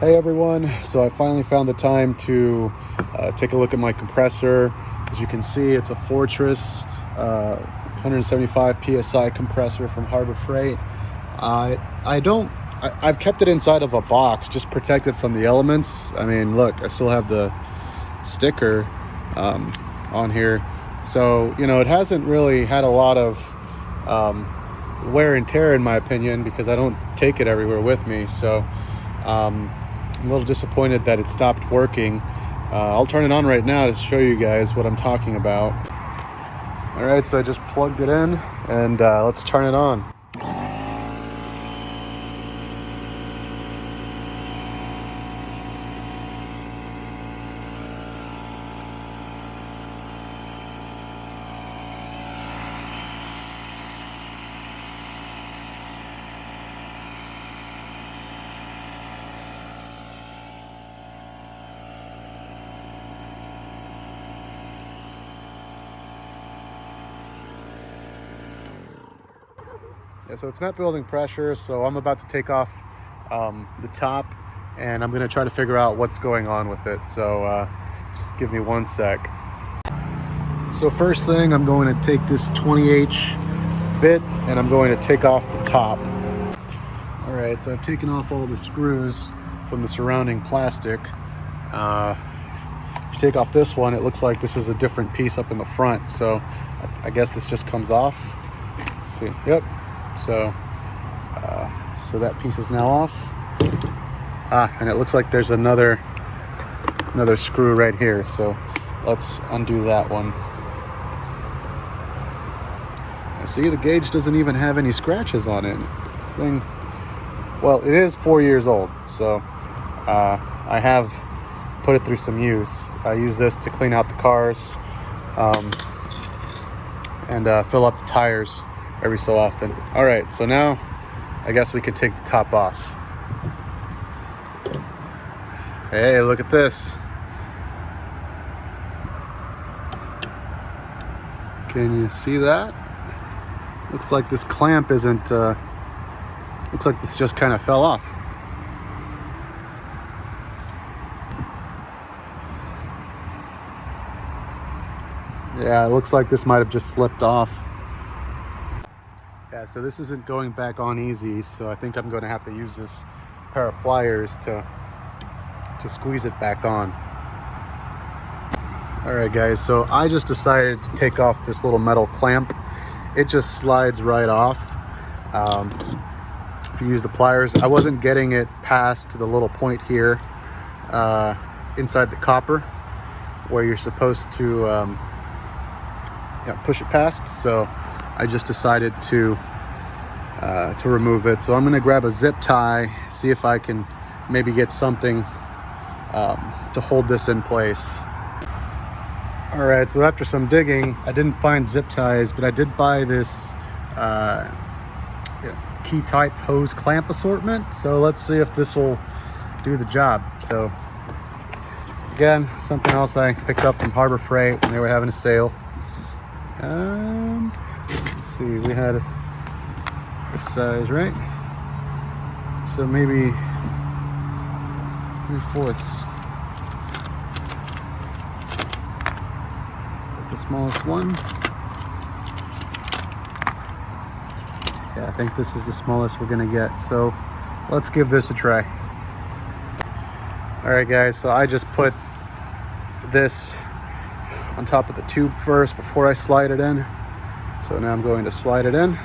Hey everyone, so I finally found the time to take a look at my compressor. As you can see, it's a Fortress 175 PSI compressor from Harbor Freight. I've kept it inside of a box, just protected from the elements. I mean, look, I still have the sticker on here. So, you know, it hasn't really had a lot of wear and tear in my opinion, because I don't take it everywhere with me. So I'm a little disappointed that it stopped working. I'll turn it on right now to show you guys what I'm talking about. All right, so I just plugged it in and let's turn it on. Yeah, so it's not building pressure, so I'm about to take off the top, and I'm gonna try to figure out what's going on with it. So just give me one sec. So first thing, I'm going to take this 20H bit and I'm going to take off the top. All right, so I've taken off all the screws from the surrounding plastic. If you take off this one, it looks like this is a different piece up in the front. So I guess this just comes off. Let's see, yep. So that piece is now off. And it looks like there's another screw right here. So let's undo that one. See, the gauge doesn't even have any scratches on it. This thing, well, it is 4 years old, so I have put it through some use. I use this to clean out the cars and fill up the tires every so often. All right, so now I guess we can take the top off. Hey, look at this. Can you see that? Looks like this clamp isn't, looks like this just kind of fell off. Yeah, it looks like this might have just slipped off. Yeah, so this isn't going back on easy, so I think I'm going to have to use this pair of pliers to squeeze it back on. All right, guys, so I just decided to take off this little metal clamp. It just slides right off. If you use the pliers, I wasn't getting it past the little point here inside the copper where you're supposed to push it past. So I just decided to remove it. So I'm gonna grab a zip tie, see if I can maybe get something to hold this in place. All right, so after some digging, I didn't find zip ties, but I did buy this key type hose clamp assortment. So let's see if this will do the job. So again, something else I picked up from Harbor Freight when they were having a sale. And let's see, we had this size, right? So maybe 3/4. The smallest one. Yeah, I think this is the smallest we're gonna get. So let's give this a try. All right, guys, so I just put this on top of the tube first before I slide it in. So now I'm going to slide it in.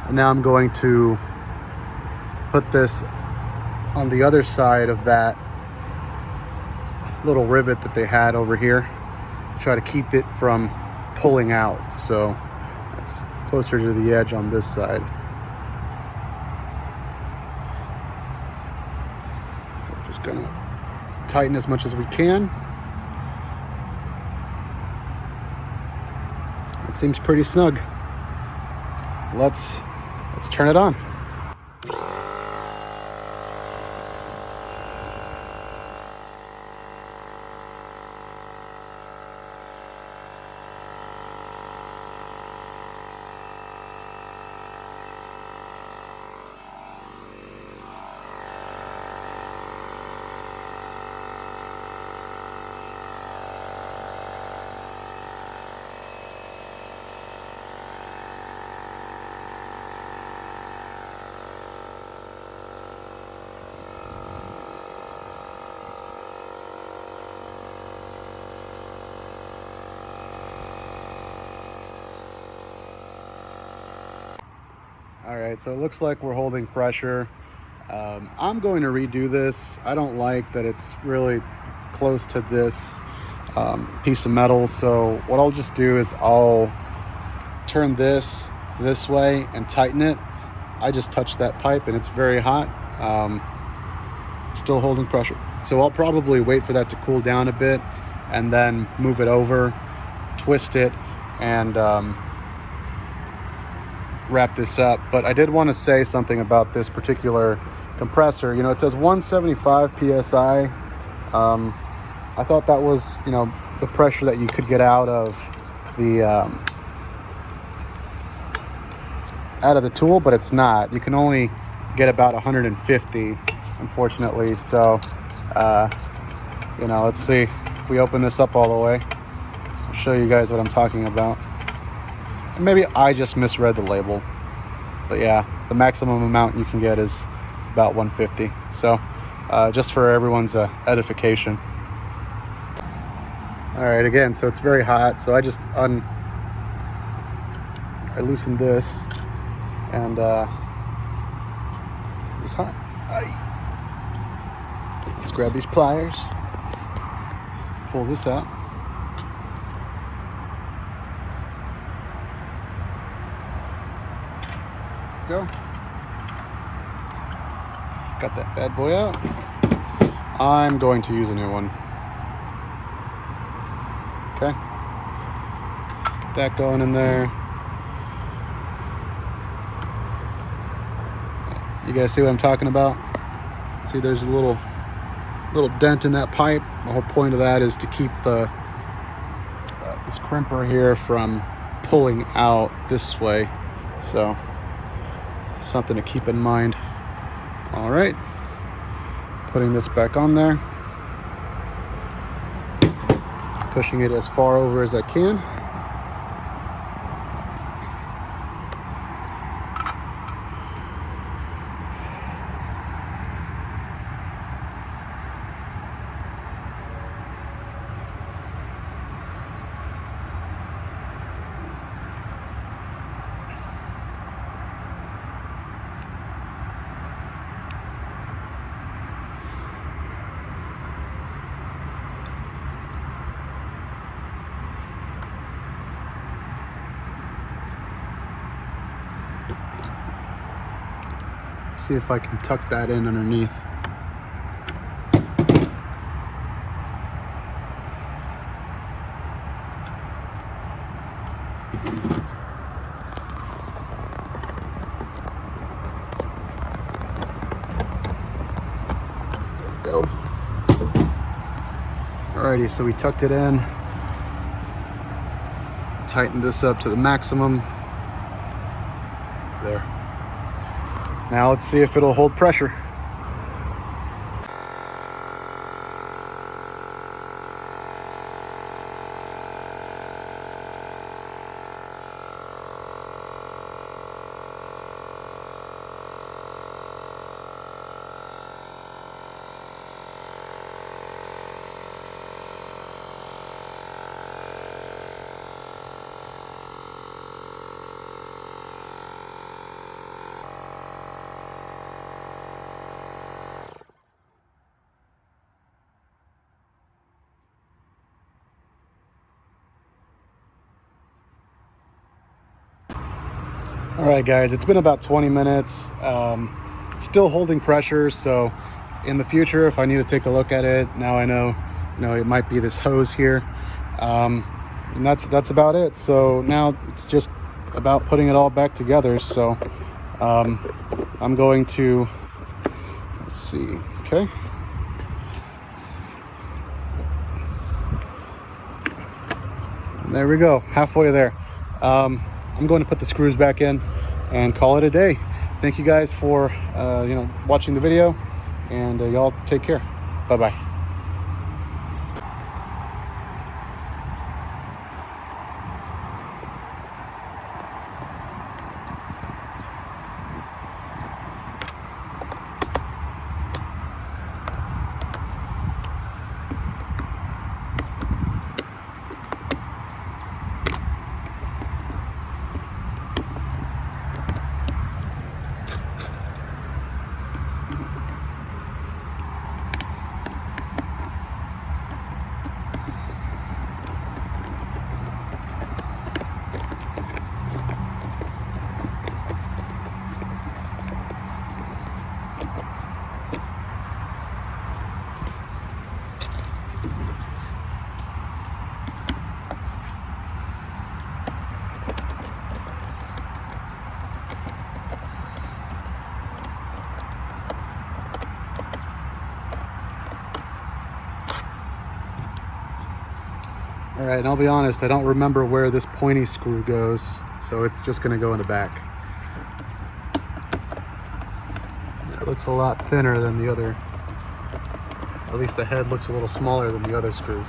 And now I'm going to put this on the other side of that little rivet that they had over here. Try to keep it from pulling out. So it's closer to the edge on this side. So I'm just gonna tighten as much as we can. It seems pretty snug. Let's turn it on. All right, so it looks like we're holding pressure. I'm going to redo this. I don't like that it's really close to this piece of metal. So what I'll just do is I'll turn this way and tighten it. I just touched that pipe and it's very hot. Still holding pressure. So I'll probably wait for that to cool down a bit and then move it over, twist it, and wrap this up. But I did want to say something about this particular compressor. You know, it says 175 psi. I thought that was, you know, the pressure that you could get out of the tool, but it's not. You can only get about 150, unfortunately. So you know, let's see if we open this up all the way. I'll show you guys what I'm talking about. And maybe I just misread the label, but yeah, the maximum amount you can get is about 150. So just for everyone's edification. All right, again, so it's very hot, so I just I loosened this, and it's hot. Let's grab these pliers, pull this out. Go. Got that bad boy out. I'm going to use a new one. Okay. Get that going in there. You guys see what I'm talking about? See, there's a little dent in that pipe. The whole point of that is to keep the this crimper here from pulling out this way. So something to keep in mind. All right, putting this back on there, pushing it as far over as I can. See if I can tuck that in underneath. There we go. Alrighty, so we tucked it in. Tightened this up to the maximum. There. Now let's see if it'll hold pressure. All right, guys, it's been about 20 minutes. Still holding pressure, so in the future, if I need to take a look at it, now I know, it might be this hose here. And that's about it. So now it's just about putting it all back together. So I'm going to, let's see, okay. And there we go, halfway there. I'm going to put the screws back in and call it a day. Thank you guys for watching the video, and y'all take care. Bye-bye. right, and I'll be honest, I don't remember where this pointy screw goes, so it's just gonna go in the back. It looks a lot thinner than the other. At least the head looks a little smaller than the other screws.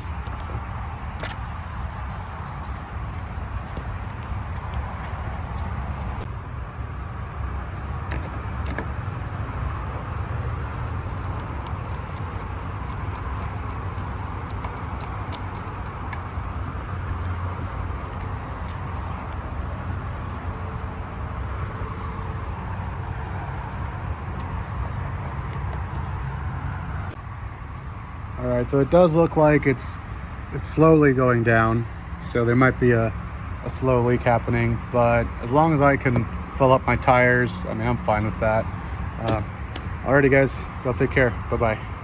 All right, so it does look like it's slowly going down. So there might be a slow leak happening, but as long as I can fill up my tires, I mean, I'm fine with that. Alrighty guys, y'all take care. Bye-bye.